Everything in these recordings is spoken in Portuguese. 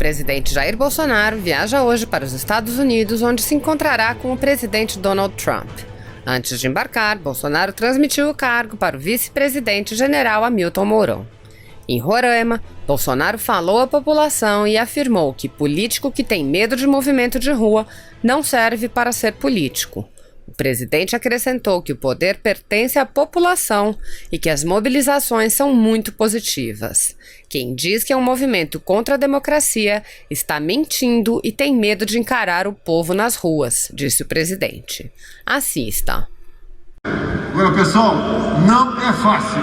presidente Jair Bolsonaro viaja hoje para os Estados Unidos, onde se encontrará com o presidente Donald Trump. Antes de embarcar, Bolsonaro transmitiu o cargo para o vice-presidente general Hamilton Mourão. Em Roraima, Bolsonaro falou à população e afirmou que político que tem medo de movimento de rua não serve para ser político. O presidente acrescentou que o poder pertence à população e que as mobilizações são muito positivas. Quem diz que é um movimento contra a democracia está mentindo e tem medo de encarar o povo nas ruas, disse o presidente. Assista. Agora, pessoal, não é fácil.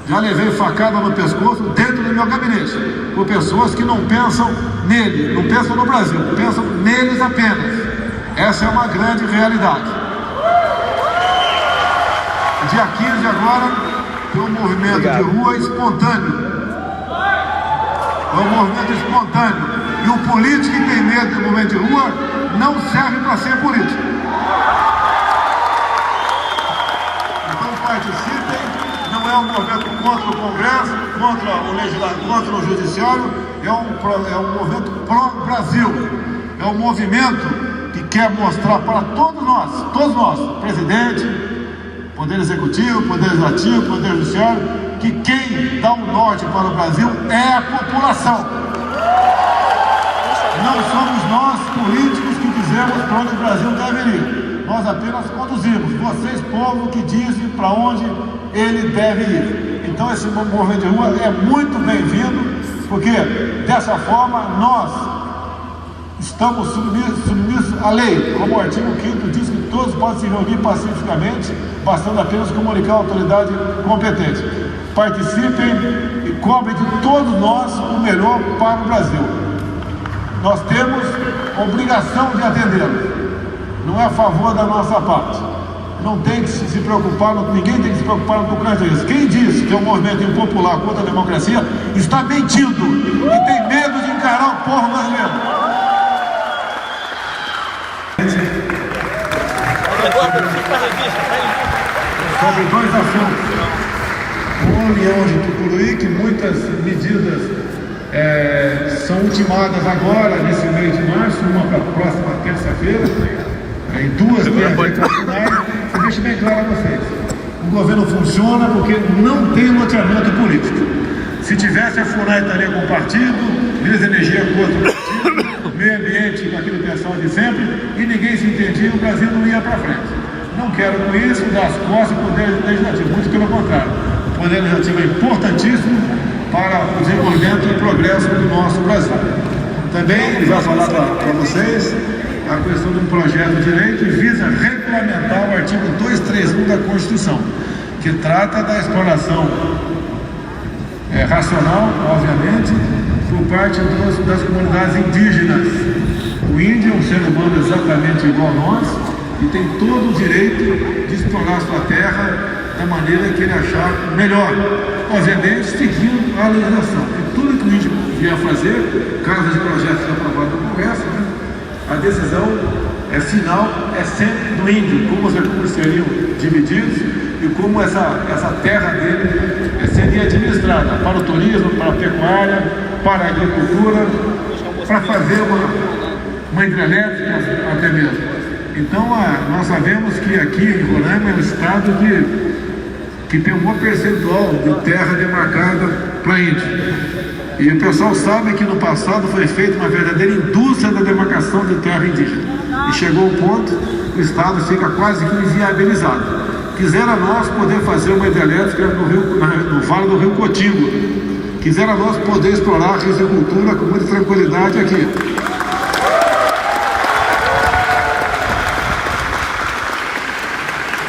Já levei facada no pescoço dentro do meu gabinete, por pessoas que não pensam nele, não pensam no Brasil, pensam neles apenas. Essa é uma grande realidade. Dia 15 agora tem um movimento de rua espontâneo. É um movimento espontâneo. E o político que tem medo do movimento de rua não serve para ser político. Então participem. Não é um movimento contra o Congresso, contra o Legislativo, contra o Judiciário. É um movimento pró-Brasil. É um movimento que quer mostrar para todos nós, presidente, Poder Executivo, Poder Legislativo, Poder Judiciário, que quem dá o norte para o Brasil é a população. Não somos nós, políticos, que dizemos para onde o Brasil deve ir. Nós apenas conduzimos. Vocês, povo, que dizem para onde ele deve ir. Então esse movimento de rua é muito bem-vindo, porque dessa forma nós estamos submissos à lei, como o artigo 5º diz que todos podem se reunir pacificamente, bastando apenas comunicar à autoridade competente. Participem e cobrem de todos nós o melhor para o Brasil. Nós temos obrigação de atendê-los, não é a favor da nossa parte. Não tem que se preocupar, ninguém tem que se preocupar no tocante a isso. Quem diz que é um movimento impopular contra a democracia está mentindo e tem medo de encarar o povo brasileiro. Sobre dois assuntos. Uma união de Tucuruí, que muitas medidas são ultimadas agora, nesse mês de março, uma para a próxima terça-feira, e duas para finais. Deixa bem claro a vocês. O governo funciona porque não tem loteamento político. Se tivesse, a FUNAI estaria com o partido, Minas Energia com outro partido, meio ambiente com aquele pessoal de sempre, e ninguém se entendia, o Brasil não ia para frente. Não quero com isso dar as costas ao Poder Legislativo, muito pelo contrário. O Poder Legislativo é importantíssimo para o desenvolvimento e progresso do nosso Brasil. Também já falar para vocês a questão de um projeto de lei que visa regulamentar o artigo 231 da Constituição, que trata da exploração racional, obviamente, por parte das comunidades indígenas. O índio é um ser humano exatamente igual a nós e tem todo o direito de explorar sua terra da maneira que ele achar melhor, obviamente seguindo a legislação. E tudo que o índio vier fazer, caso esse projeto seja aprovado no Congresso, a decisão final é sempre do índio, como os recursos seriam divididos e como essa terra dele seria administrada para o turismo, para a pecuária, para a agricultura, para fazer uma hidrelétrica até mesmo. Então nós sabemos que aqui em Roraima é um estado que tem um bom percentual de terra demarcada para índio. E o pessoal sabe que no passado foi feita uma verdadeira indústria da demarcação de terra indígena. E chegou ao ponto que o estado fica quase que inviabilizado. Quisera nós poder fazer uma hidrelétrica no Vale do Rio Cotingo. Quisera nós poder explorar a rizicultura com muita tranquilidade aqui.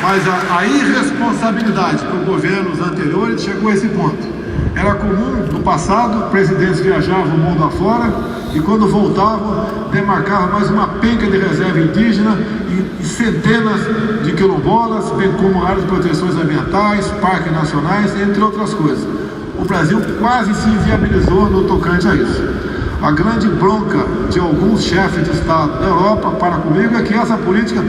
Mas a irresponsabilidade com governos anteriores chegou a esse ponto. Era comum, no passado, presidentes viajavam o mundo afora e quando voltavam, demarcavam mais uma penca de reserva indígena e centenas de quilombolas, bem como áreas de proteções ambientais, parques nacionais, entre outras coisas. O Brasil quase se inviabilizou no tocante a isso. A grande bronca de alguns chefes de Estado da Europa para comigo é que essa política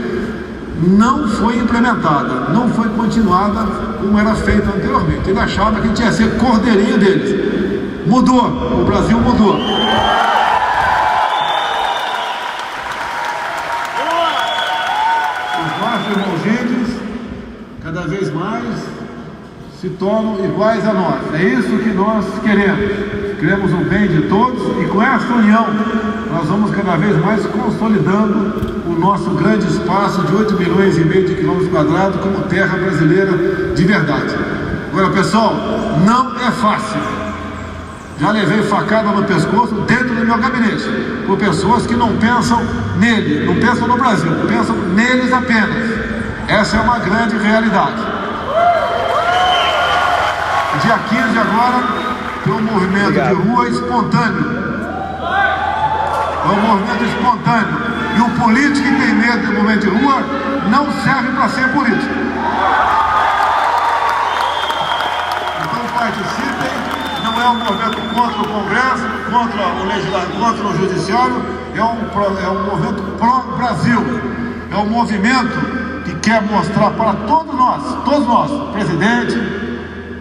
não foi implementada, não foi continuada como era feito anteriormente. Ele achava que tinha que ser cordeirinho deles. Mudou, o Brasil mudou. se tornam iguais a nós. É isso que nós queremos. Queremos o bem de todos e com essa união nós vamos cada vez mais consolidando o nosso grande espaço de 8,5 milhões de quilômetros quadrados como terra brasileira de verdade. Agora, pessoal, não é fácil. Já levei facada no pescoço dentro do meu gabinete por pessoas que não pensam nele, não pensam no Brasil, pensam neles apenas. Essa é uma grande realidade. Dia 15 agora tem um movimento de rua espontâneo. É um movimento espontâneo. E o político que tem medo do movimento de rua não serve para ser político. Então participem. Não é um movimento contra o Congresso, contra o Legislativo, contra o Judiciário. É um movimento pró-Brasil. É um movimento que quer mostrar para todos nós, presidente,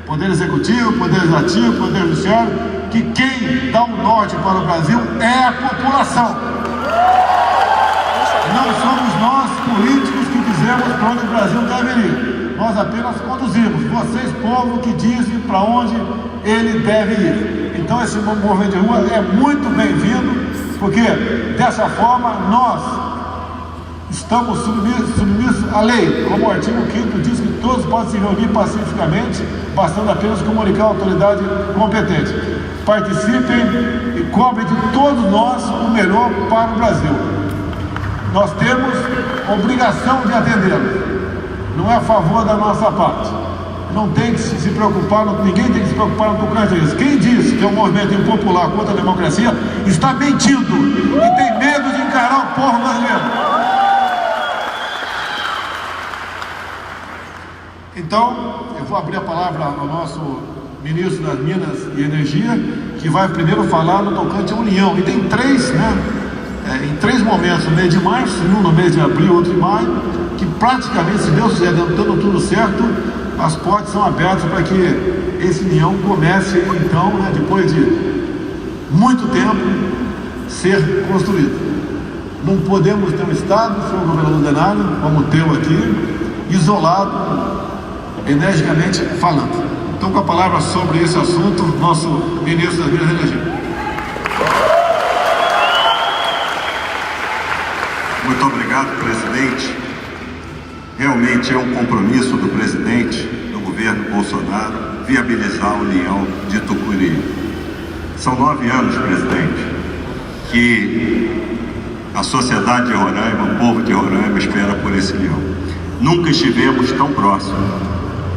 Poder Executivo, Poder Legislativo, Poder Judiciário, que quem dá o norte para o Brasil é a população. Não somos nós, políticos, que dizemos para onde o Brasil deve ir. Nós apenas conduzimos. Vocês, povo, que dizem para onde ele deve ir. Então esse movimento de rua é muito bem-vindo, porque dessa forma nós estamos submissos à lei, como o artigo 5º diz que todos podem se reunir pacificamente, bastando apenas comunicar à autoridade competente. Participem e cobrem de todos nós o melhor para o Brasil. Nós temos obrigação de atendê-los, não é a favor da nossa parte. Não tem que se preocupar, ninguém tem que se preocupar no tocante a isso. Quem diz que é um movimento impopular contra a democracia está mentindo e tem medo de encarar o povo brasileiro. Então, eu vou abrir a palavra ao nosso ministro das Minas e Energia, que vai primeiro falar no tocante à União. E tem em três momentos, no mês de março, um no mês de abril, outro em maio, que praticamente, se Deus quiser, dando tudo certo, as portas são abertas para que esse União comece, então, depois de muito tempo, ser construído. Não podemos ter um Estado, senhor governador Denário, como o teu aqui, isolado, energicamente falando. Então, com a palavra sobre esse assunto, nosso ministro das Minas e Energia. Muito obrigado, presidente. Realmente é um compromisso do presidente do governo Bolsonaro viabilizar a União de Tucuruí. São 9 anos, presidente, que a sociedade de Roraima, o povo de Roraima espera por esse União. Nunca estivemos tão próximos.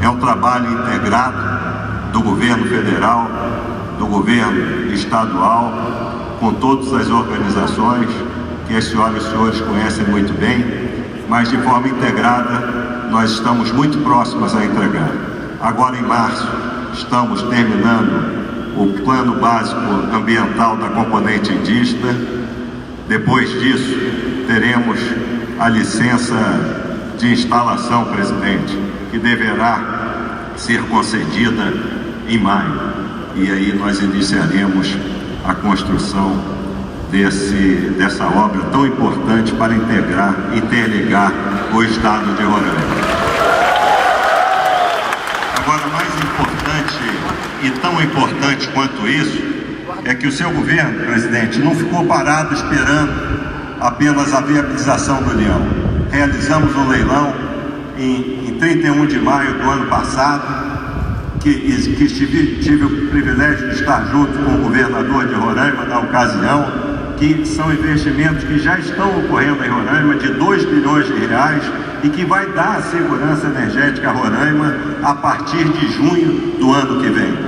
É um trabalho integrado do governo federal, do governo estadual, com todas as organizações que as senhoras e os senhores conhecem muito bem, mas de forma integrada nós estamos muito próximos a entregar. Agora em março estamos terminando o plano básico ambiental da componente indígena. Depois disso teremos a licença de instalação, presidente, que deverá ser concedida em maio. E aí nós iniciaremos a construção dessa obra tão importante para interligar o estado de Roraima. Agora, mais importante e tão importante quanto isso é que o seu governo, presidente, não ficou parado esperando apenas a viabilização da União. Realizamos um leilão em 31 de maio do ano passado, que tive o privilégio de estar junto com o governador de Roraima na ocasião, que são investimentos que já estão ocorrendo em Roraima de 2 bilhões de reais e que vai dar a segurança energética a Roraima a partir de junho do ano que vem.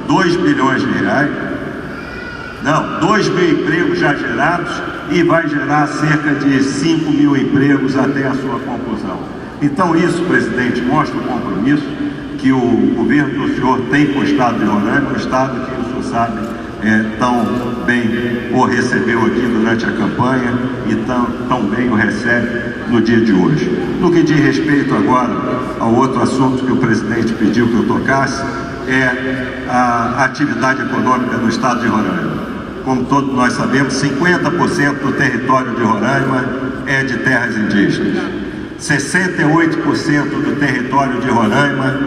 2 bilhões de reais, 2 mil empregos já gerados e vai gerar cerca de 5 mil empregos até a sua conclusão. Então isso, presidente, mostra o compromisso que o governo do senhor tem com o estado de Roraima, o estado que o senhor sabe tão bem o recebeu aqui durante a campanha e tão bem o recebe no dia de hoje. No que diz respeito agora ao outro assunto que o presidente pediu que eu tocasse, é a atividade econômica no estado de Roraima. Como todos nós sabemos, 50% do território de Roraima é de terras indígenas. 68% do território de Roraima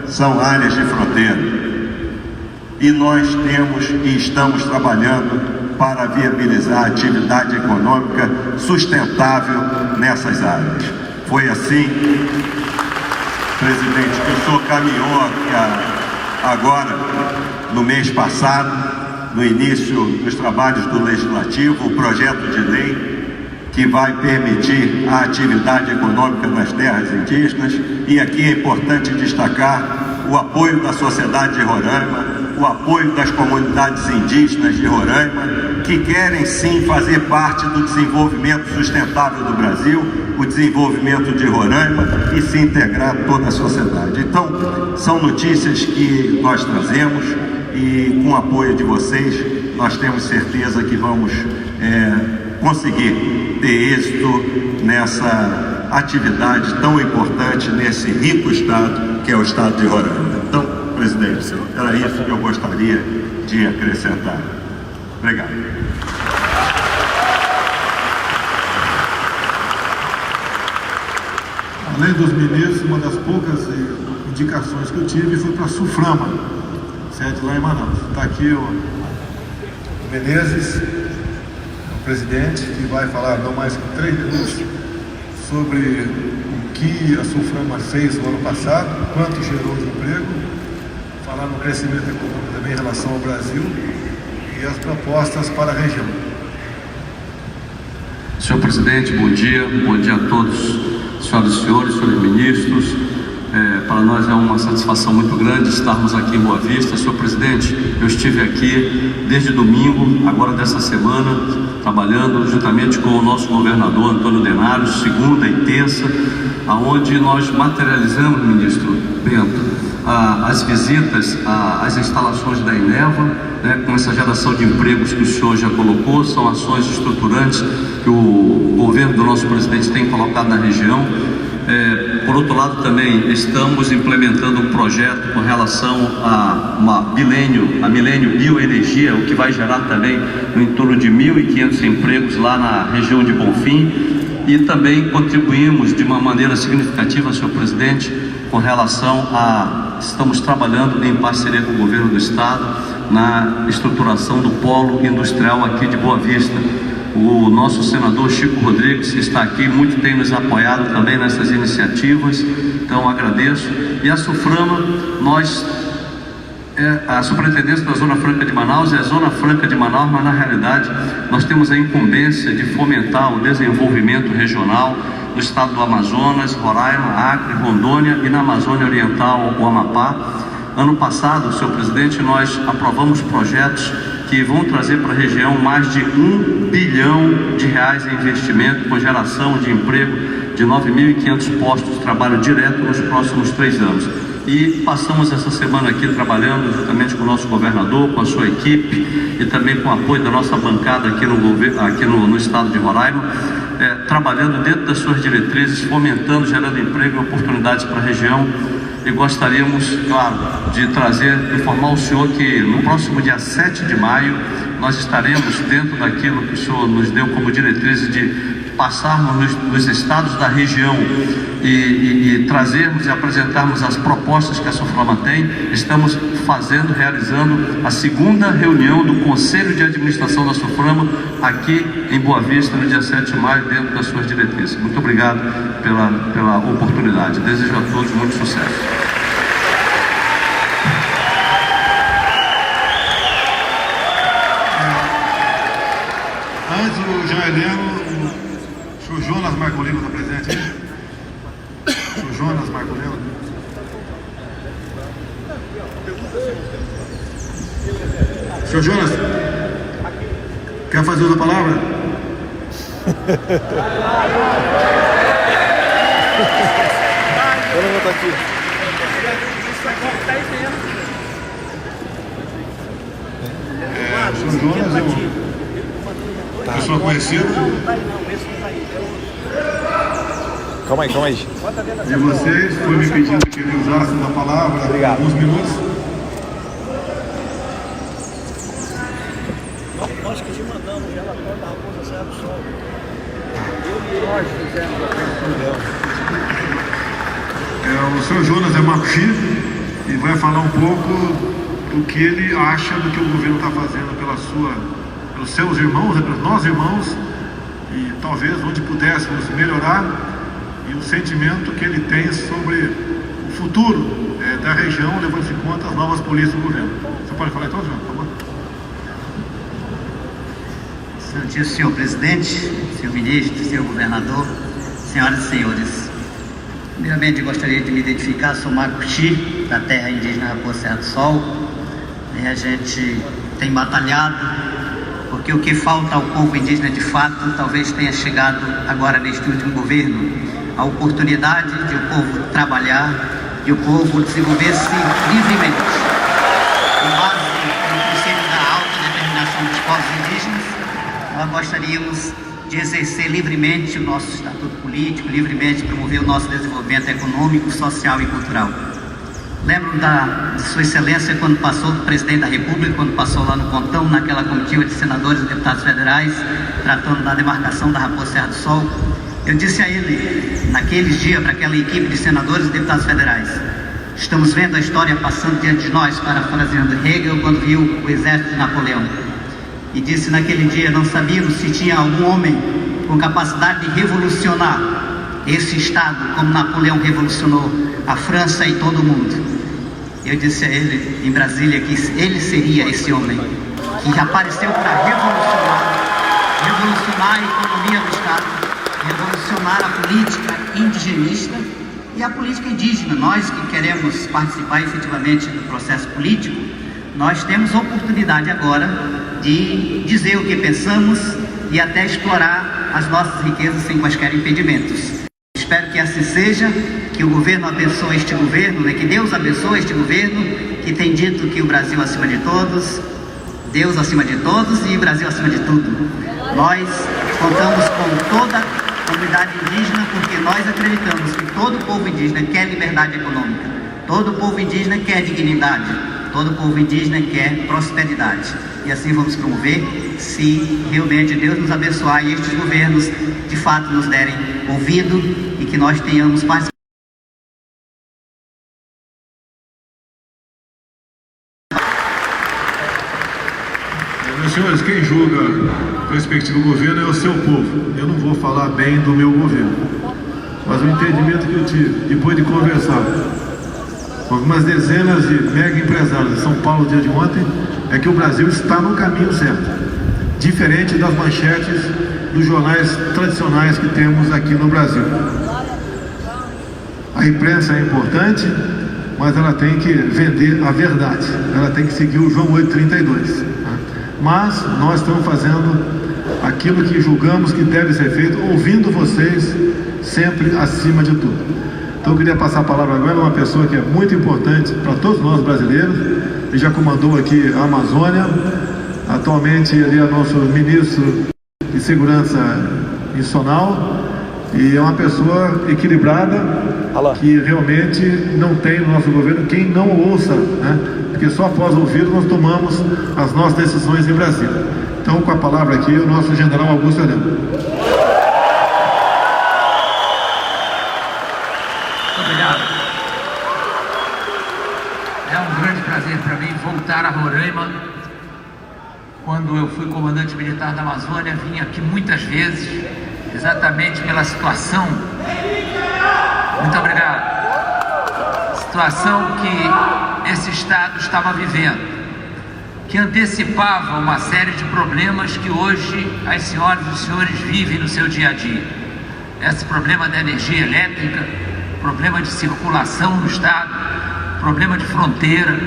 são áreas de fronteira. E nós temos e estamos trabalhando para viabilizar a atividade econômica sustentável nessas áreas. Foi assim, presidente, que o senhor caminhou agora, no mês passado, no início dos trabalhos do Legislativo, o projeto de lei que vai permitir a atividade econômica nas terras indígenas. E aqui é importante destacar o apoio da sociedade de Roraima, o apoio das comunidades indígenas de Roraima, que querem sim fazer parte do desenvolvimento sustentável do Brasil, o desenvolvimento de Roraima, e se integrar toda a sociedade. Então, são notícias que nós trazemos e, com o apoio de vocês, nós temos certeza que vamos conseguir ter êxito nessa atividade tão importante nesse rico estado que é o estado de Roraima. Então, presidente, era isso que eu gostaria de acrescentar. Obrigado. Além dos ministros, uma das poucas indicações que eu tive foi para a Suframa, sede lá em Manaus. Está aqui o Menezes, o presidente, que vai falar não mais que 3 minutos sobre o que a Suframa fez no ano passado, quanto gerou de emprego, falar no crescimento econômico também em relação ao Brasil e as propostas para a região. Senhor presidente, bom dia a todos, senhoras e senhores ministros. Para nós é uma satisfação muito grande estarmos aqui em Boa Vista. Senhor presidente, eu estive aqui desde domingo, agora dessa semana, trabalhando juntamente com o nosso governador Antônio Denários, segunda e terça, aonde nós materializamos, ministro Bento, as visitas às instalações da Eneva, com essa geração de empregos que o senhor já colocou. São ações estruturantes que o governo do nosso presidente tem colocado na região. Por outro lado, também estamos implementando um projeto com relação a Milênio Bioenergia, o que vai gerar também no entorno de 1.500 empregos lá na região de Bonfim. E também contribuímos de uma maneira significativa, senhor presidente, com relação estamos trabalhando em parceria com o governo do estado na estruturação do polo industrial aqui de Boa Vista. O nosso senador Chico Rodrigues, que está aqui, muito tem nos apoiado também nessas iniciativas, então agradeço. E a Suframa, a Superintendência da Zona Franca de Manaus é a Zona Franca de Manaus, mas na realidade nós temos a incumbência de fomentar o desenvolvimento regional no estado do Amazonas, Roraima, Acre, Rondônia e na Amazônia Oriental, o Amapá. Ano passado, senhor presidente, nós aprovamos projetos que vão trazer para a região mais de R$1 bilhão em investimento, com geração de emprego de 9.500 postos de trabalho direto nos próximos 3 anos. E passamos essa semana aqui trabalhando juntamente com o nosso governador, com a sua equipe e também com o apoio da nossa bancada aqui no estado de Roraima, trabalhando dentro das suas diretrizes, fomentando, gerando emprego e oportunidades para a região. E gostaríamos, claro, de informar o senhor que no próximo dia 7 de maio nós estaremos dentro daquilo que o senhor nos deu como diretrizes de passarmos nos estados da região e trazermos e apresentarmos as propostas que a Suframa tem. Estamos realizando a segunda reunião do Conselho de Administração da Suframa aqui em Boa Vista no dia 7 de maio, dentro das suas diretrizes. Muito obrigado pela oportunidade. Desejo a todos muito sucesso. Antes do Jean Heleno, o senhor Jonas Marcolino está presente aí? O senhor Jonas Marcolino. Senhor Jonas, quer fazer outra palavra? Eu não vou estar aqui. O senhor Jonas é uma pessoa conhecida. Calma aí. De vocês, foi me pedindo que ele usasse a palavra por alguns minutos. Nós que te mandamos o relatório da Raposa Serra do Sol. Nós fizemos a O senhor Jonas é Macuxi, e vai falar um pouco do que ele acha do que o governo está fazendo pelos seus irmãos, pelos nossos irmãos, e talvez onde pudéssemos melhorar, e o sentimento que ele tem sobre o futuro da região, levando em conta as novas políticas do governo. Você pode falar então, João, por favor? Excelentíssimo senhor presidente, senhor ministro, senhor governador, senhoras e senhores. Primeiramente gostaria de me identificar, sou Marco Chi, da terra indígena Raposa Serra do Sol. E a gente tem batalhado, porque o que falta ao povo indígena de fato talvez tenha chegado agora neste último governo, a oportunidade de o povo trabalhar, de o povo desenvolver-se livremente. Com base no princípio da autodeterminação dos povos indígenas, nós gostaríamos de exercer livremente o nosso estatuto político, livremente promover o nosso desenvolvimento econômico, social e cultural. Lembro de Sua Excelência quando passou, do Presidente da República, quando passou lá no Pontão, naquela comitiva de senadores e deputados federais, tratando da demarcação da Raposa Serra do Sol. Eu disse a ele, naqueles dias, para aquela equipe de senadores e deputados federais: estamos vendo a história passando diante de nós, parafraseando Hegel quando viu o exército de Napoleão. E disse naquele dia, não sabíamos se tinha algum homem com capacidade de revolucionar esse Estado, como Napoleão revolucionou a França e todo o mundo. Eu disse a ele, em Brasília, que ele seria esse homem, que apareceu para revolucionar a economia do Estado, revolucionar a política indigenista e a política indígena. Nós que queremos participar efetivamente do processo político, nós temos a oportunidade agora de dizer o que pensamos e até explorar as nossas riquezas sem quaisquer impedimentos. Espero que assim seja, que o governo abençoe este governo, né? Que Deus abençoe este governo, que tem dito que o Brasil acima de todos, Deus acima de todos e o Brasil acima de tudo. Nós contamos com toda a comunidade indígena, porque nós acreditamos que todo povo indígena quer liberdade econômica, todo povo indígena quer dignidade, todo povo indígena quer prosperidade. E assim vamos promover, se realmente Deus nos abençoar e estes governos de fato nos derem ouvido e que nós tenhamos participação. Meus senhores, quem julga o respectivo governo é o seu povo. Eu não vou falar bem do meu governo, mas o entendimento que eu tive, depois de conversar com algumas dezenas de mega empresários de São Paulo no dia de ontem, é que o Brasil está no caminho certo, diferente das manchetes dos jornais tradicionais que temos aqui no Brasil. A imprensa é importante, mas ela tem que vender a verdade, ela tem que seguir o João 8,32. Mas nós estamos fazendo aquilo que julgamos que deve ser feito, ouvindo vocês sempre acima de tudo. Então eu queria passar a palavra agora a uma pessoa que é muito importante para todos nós brasileiros. Ele já comandou aqui a Amazônia, atualmente ele é nosso ministro de Segurança Nacional e é uma pessoa equilibrada, que realmente não tem no nosso governo quem não ouça, né? Porque só após ouvir nós tomamos as nossas decisões em Brasília. Então, com a palavra aqui, o nosso general Augusto Heleno. Obrigado. É um grande prazer para mim voltar a Roraima. Quando eu fui comandante militar da Amazônia, vim aqui muitas vezes, exatamente pela situação. Muito obrigado. Situação que esse Estado estava vivendo, que antecipava uma série de problemas que hoje as senhoras e os senhores vivem no seu dia a dia. Esse problema da energia elétrica, problema de circulação no Estado, problema de fronteira,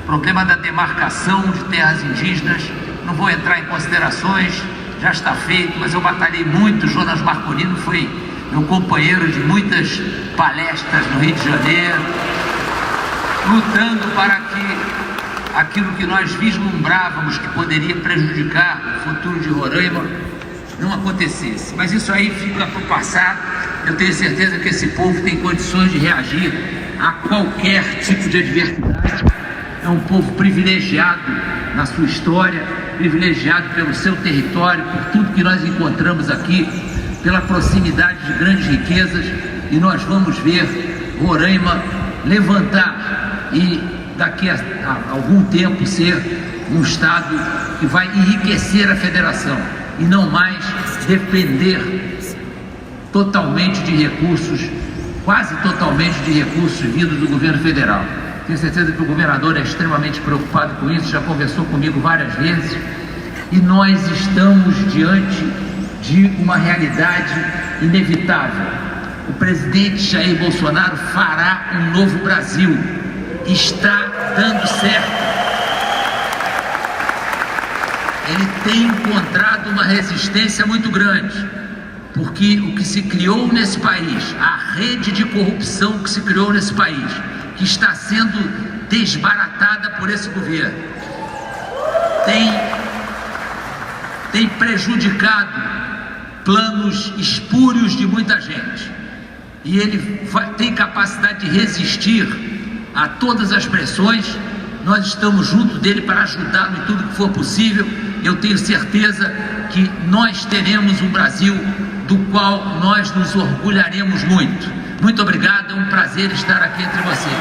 problema da demarcação de terras indígenas. Não vou entrar em considerações, já está feito, mas eu batalhei muito. Jonas Marcolino foi meu companheiro de muitas palestras no Rio de Janeiro, lutando para que aquilo que nós vislumbrávamos que poderia prejudicar o futuro de Roraima não acontecesse. Mas isso aí fica para o passado. Eu tenho certeza que esse povo tem condições de reagir a qualquer tipo de adversidade. É um povo privilegiado na sua história, privilegiado pelo seu território, por tudo que nós encontramos aqui, pela proximidade de grandes riquezas, e nós vamos ver Roraima levantar e daqui a algum tempo ser um Estado que vai enriquecer a federação e não mais depender totalmente de recursos, quase totalmente de recursos vindos do governo federal. Tenho certeza que o governador é extremamente preocupado com isso, já conversou comigo várias vezes, e nós estamos diante de uma realidade inevitável. O presidente Jair Bolsonaro fará um novo Brasil. Está dando certo. Ele tem encontrado uma resistência muito grande, porque o que se criou nesse país, a rede de corrupção que se criou nesse país, que está sendo desbaratada por esse governo, tem prejudicado planos espúrios de muita gente. E ele tem capacidade de resistir a todas as pressões. Nós estamos junto dele para ajudá-lo em tudo que for possível. Eu tenho certeza que nós teremos um Brasil do qual nós nos orgulharemos muito. Muito obrigado, é um prazer estar aqui entre vocês.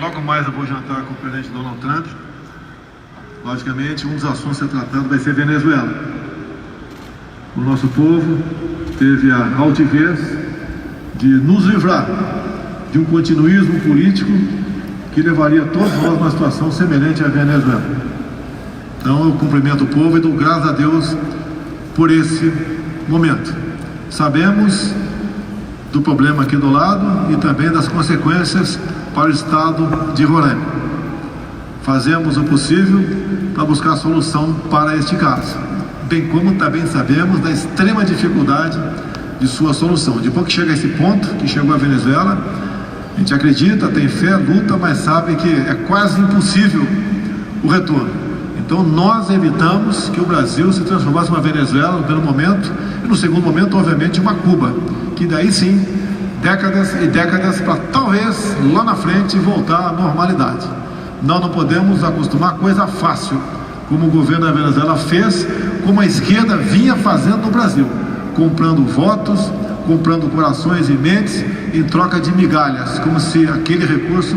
Logo mais eu vou jantar com o presidente Donald Trump. Logicamente, um dos assuntos a ser tratado vai ser Venezuela. O nosso povo teve a altivez de nos livrar de um continuismo político que levaria todos nós a uma situação semelhante à Venezuela. Então eu cumprimento o povo e dou graças a Deus por esse momento. Sabemos do problema aqui do lado e também das consequências para o estado de Roraima. Fazemos o possível para buscar solução para este caso, bem como também sabemos da extrema dificuldade de sua solução. Depois que chega a esse ponto, que chegou a Venezuela, a gente acredita, tem fé, luta, mas sabe que é quase impossível o retorno. Então nós evitamos que o Brasil se transformasse em uma Venezuela no primeiro momento, e no segundo momento, obviamente, uma Cuba, que daí sim, décadas e décadas para talvez lá na frente voltar à normalidade. Nós não podemos acostumar a coisa fácil, como o governo da Venezuela fez, como a esquerda vinha fazendo no Brasil, comprando votos, comprando corações e mentes em troca de migalhas, como se aquele recurso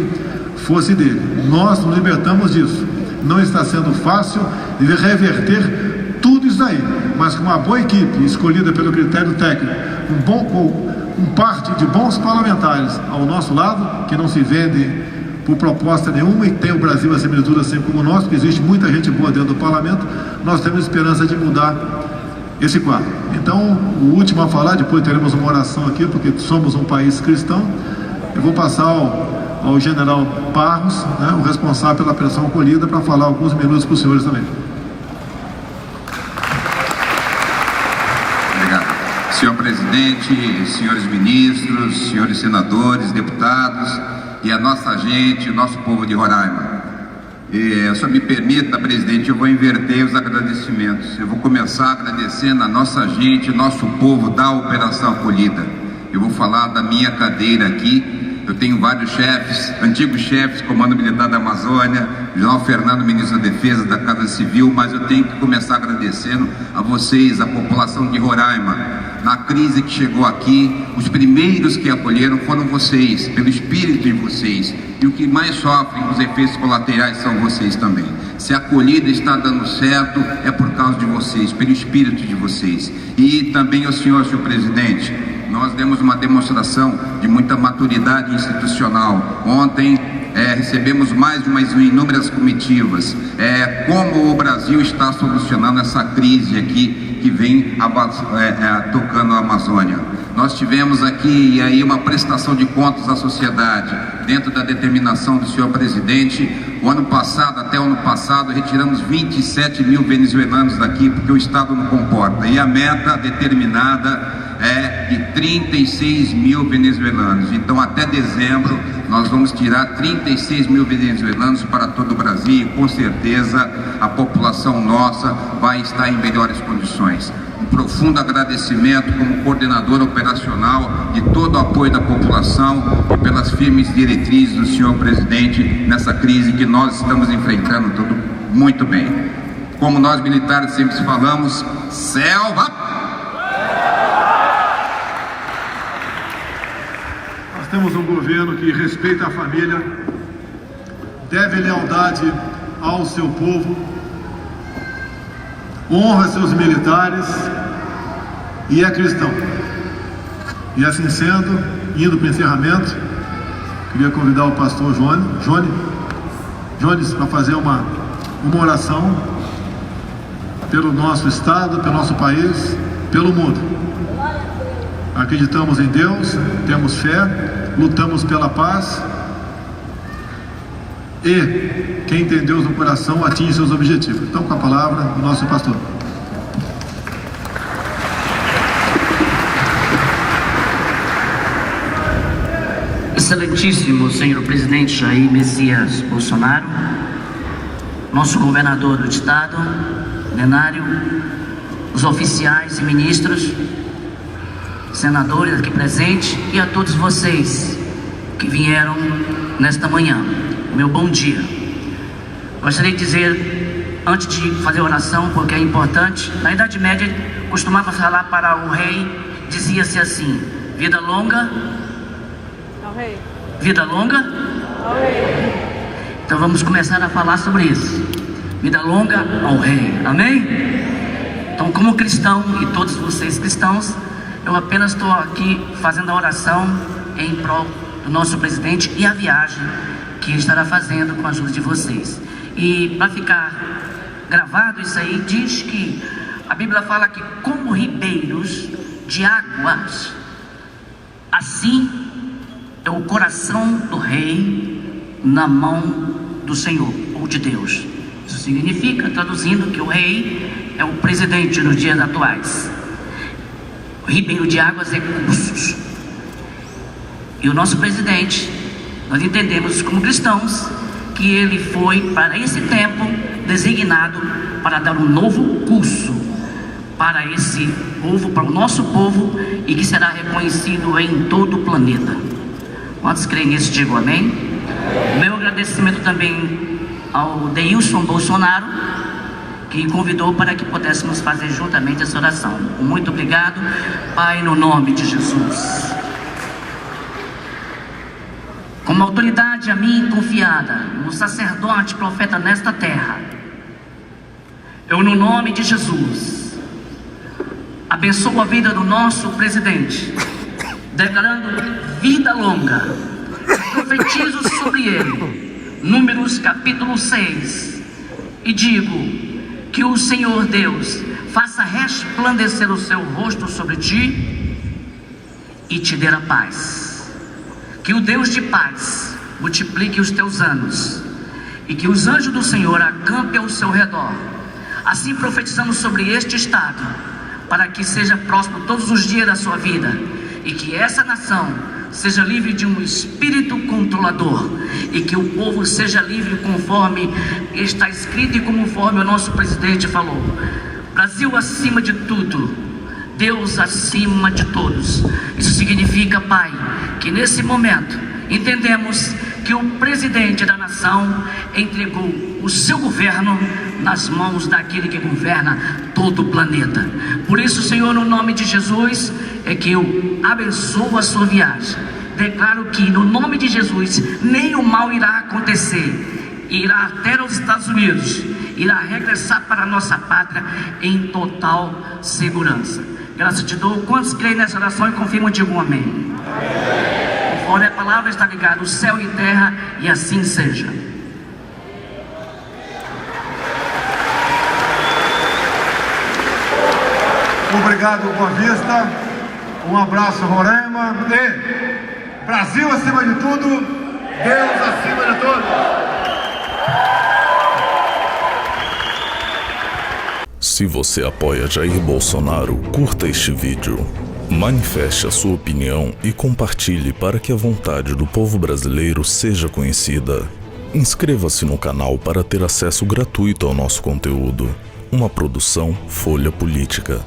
fosse dele. Nós nos libertamos disso. Não está sendo fácil de reverter tudo isso daí, mas com uma boa equipe escolhida pelo critério técnico, com parte de bons parlamentares ao nosso lado, que não se vendem por proposta nenhuma, e tem o Brasil acima de tudo, assim como o nosso, que existe muita gente boa dentro do parlamento. Nós temos esperança de mudar esse quadro. Então, o último a falar, depois teremos uma oração aqui, porque somos um país cristão. Eu vou passar ao general Barros, né, o responsável pela pressão acolhida, para falar alguns minutos para os senhores também. Obrigado. Senhor presidente, senhores ministros, senhores senadores, deputados e a nossa gente, o nosso povo de Roraima. Se me permita, presidente, eu vou inverter os agradecimentos. Eu vou começar agradecendo a nossa gente, nosso povo da Operação Acolhida. Eu vou falar da minha cadeira aqui. Eu tenho vários chefes, antigos chefes, Comando Militar da Amazônia, General Fernando, ministro da Defesa, da Casa Civil, mas eu tenho que começar agradecendo a vocês, a população de Roraima. Na crise que chegou aqui, os primeiros que acolheram foram vocês, pelo espírito de vocês. E o que mais sofre com os efeitos colaterais são vocês também. Se a acolhida está dando certo, é por causa de vocês, pelo espírito de vocês. E também o senhor presidente, nós demos uma demonstração de muita maturidade institucional. Ontem recebemos mais de inúmeras comitivas. Como o Brasil está solucionando essa crise aqui que vem tocando a Amazônia. Nós tivemos aqui uma prestação de contas à sociedade, dentro da determinação do senhor presidente. Até o ano passado, retiramos 27 mil venezuelanos daqui, porque o Estado não comporta. E a meta determinada é de 36 mil venezuelanos. Então, até dezembro, nós vamos tirar 36 mil venezuelanos para todo o Brasil, e com certeza a população nossa vai estar em melhores condições. Um profundo agradecimento como coordenador operacional de todo o apoio da população e pelas firmes diretrizes do senhor presidente nessa crise que nós estamos enfrentando tudo muito bem. Como nós militares sempre falamos, selva! temos um governo que respeita a família, deve lealdade ao seu povo, honra seus militares e é cristão. E assim sendo, indo para o encerramento, queria convidar o pastor Jones para fazer uma oração pelo nosso estado, pelo nosso país, pelo mundo. Acreditamos em Deus, temos fé, lutamos pela paz e quem tem Deus no coração atinge seus objetivos. Então, com a palavra do nosso pastor. Excelentíssimo senhor presidente Jair Messias Bolsonaro, nosso governador do estado, plenário, os oficiais e ministros, senadores aqui presentes e a todos vocês que vieram nesta manhã, meu bom dia. Gostaria de dizer, antes de fazer a oração, porque é importante, na Idade Média costumava falar para o rei, dizia-se assim: vida longa, vida longa, então vamos começar a falar sobre isso. Vida longa ao rei, amém? Então, como cristão e todos vocês cristãos, eu apenas estou aqui fazendo a oração em prol do nosso presidente e a viagem que ele estará fazendo com a ajuda de vocês. E para ficar gravado isso aí, diz que a Bíblia fala que como ribeiros de águas, assim é o coração do rei na mão do Senhor ou de Deus. Isso significa, traduzindo, que o rei é o presidente nos dias atuais. O ribeiro de águas é cursos. E o nosso presidente, nós entendemos como cristãos que ele foi para esse tempo designado para dar um novo curso para esse povo, para o nosso povo, e que será reconhecido em todo o planeta. Quantos creem nisso, digam amém. Meu agradecimento também ao Deilson Bolsonaro, que convidou para que pudéssemos fazer juntamente essa oração. Muito obrigado, Pai, no nome de Jesus. Como autoridade a mim confiada, no sacerdote profeta nesta terra, eu, no nome de Jesus, abençoo a vida do nosso presidente, declarando vida longa. Profetizo sobre ele, Números capítulo 6, e digo que o Senhor Deus faça resplandecer o seu rosto sobre ti e te dê a paz. Que o Deus de paz multiplique os teus anos e que os anjos do Senhor acampem ao seu redor. Assim profetizamos sobre este estado, para que seja próspero todos os dias da sua vida e que essa nação seja livre de um espírito controlador e que o povo seja livre conforme está escrito e conforme o nosso presidente falou. Brasil acima de tudo, Deus acima de todos. Isso significa, Pai, que nesse momento entendemos que o presidente da nação entregou o seu governo nas mãos daquele que governa todo o planeta. Por isso, Senhor, no nome de Jesus, é que eu abençoo a sua viagem. Declaro que no nome de Jesus nenhum mal irá acontecer. Irá até os Estados Unidos, irá regressar para a nossa pátria em total segurança. Graças te dou. Quantos creem nessa oração e confirmam, digam amém. Conforme a palavra está ligada, o céu e terra, e assim seja. Obrigado, Boa Vista. Um abraço, Roraima. E Brasil acima de tudo, Deus acima de todos. Se você apoia Jair Bolsonaro, curta este vídeo. Manifeste a sua opinião e compartilhe para que a vontade do povo brasileiro seja conhecida. Inscreva-se no canal para ter acesso gratuito ao nosso conteúdo. Uma produção Folha Política.